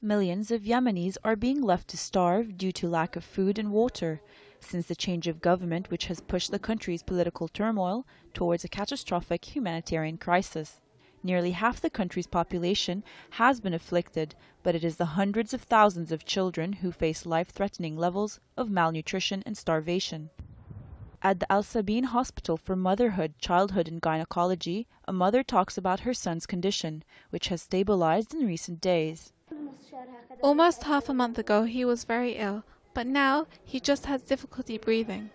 Millions of Yemenis are being left to starve due to lack of food and water, since the change of government which has pushed the country's political turmoil towards a catastrophic humanitarian crisis. Nearly half the country's population has been afflicted, but it is the hundreds of thousands of children who face life-threatening levels of malnutrition and starvation. At the Al-Sabeen Hospital For Motherhood, Childhood and Gynecology, a mother talks about her son's condition, which has stabilized in recent days. Almost half a month ago he was very ill, but now he just has difficulty breathing.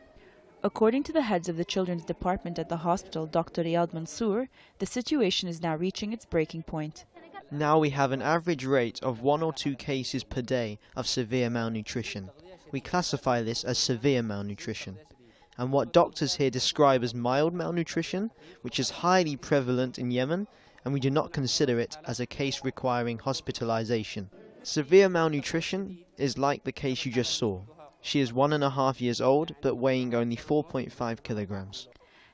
According to the heads of the children's department at the hospital, Dr. Riyadh Mansour, the situation is now reaching its breaking point. Now we have an average rate of 1 or 2 cases per day of severe malnutrition. We classify this as severe malnutrition. And what doctors here describe as mild malnutrition, which is highly prevalent in Yemen, and we do not consider it as a case requiring hospitalization. Severe malnutrition is like the case you just saw. She is 1.5 years old, but weighing only 4.5 kilograms.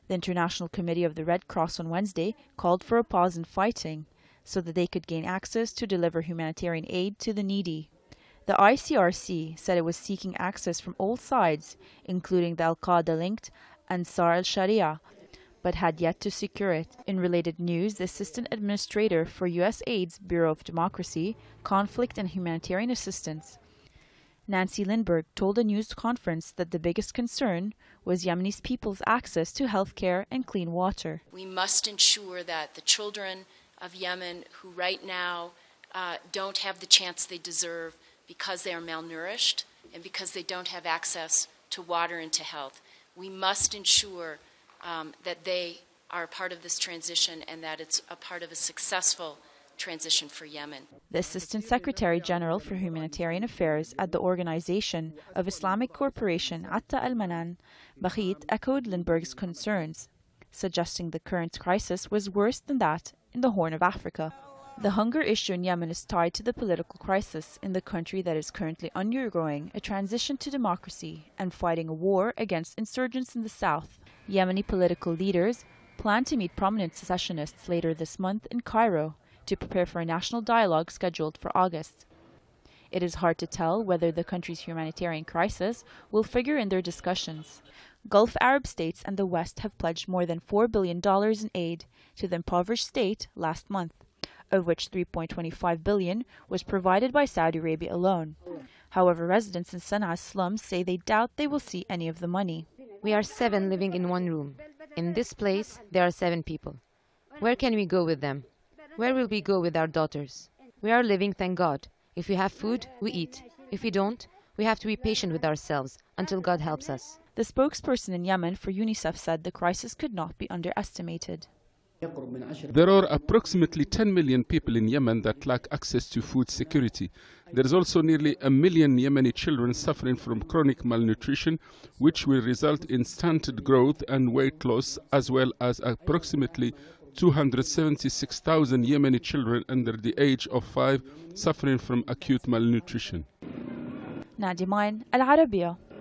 The International Committee of the Red Cross on Wednesday called for a pause in fighting so that they could gain access to deliver humanitarian aid to the needy. The ICRC said it was seeking access from all sides, including the Al-Qaeda-linked Ansar al-Sharia, but had yet to secure it. In related news, the Assistant Administrator for USAID's Bureau of Democracy, Conflict and Humanitarian Assistance, Nancy Lindbergh, told a news conference that the biggest concern was Yemeni people's access to health care and clean water. We must ensure that the children of Yemen who right now don't have the chance they deserve because they are malnourished and because they don't have access to water and to health, we must ensure that they are a part of this transition and that it's a part of a successful transition for Yemen. The Assistant Secretary General for Humanitarian Affairs at the Organization of Islamic Cooperation, Atta al-Manan, Bakhit, echoed Lindbergh's concerns, suggesting the current crisis was worse than that in the Horn of Africa. The hunger issue in Yemen is tied to the political crisis in the country that is currently undergoing a transition to democracy and fighting a war against insurgents in the south. Yemeni political leaders plan to meet prominent secessionists later this month in Cairo to prepare for a national dialogue scheduled for August. It is hard to tell whether the country's humanitarian crisis will figure in their discussions. Gulf Arab states and the West have pledged more than $4 billion in aid to the impoverished state last month, of which $3.25 billion was provided by Saudi Arabia alone. However, residents in Sanaa's slums say they doubt they will see any of the money. We are 7 living in one room. In this place, there are 7 people. Where can we go with them? Where will we go with our daughters? We are living, thank God. If we have food, we eat. If we don't, we have to be patient with ourselves until God helps us. The spokesperson in Yemen for UNICEF said the crisis could not be underestimated. There are approximately 10 million people in Yemen that lack access to food security. There is also nearly 1 million Yemeni children suffering from chronic malnutrition, which will result in stunted growth and weight loss, as well as approximately 276,000 Yemeni children under the age of 5 suffering from acute malnutrition. Nadimain, العربية.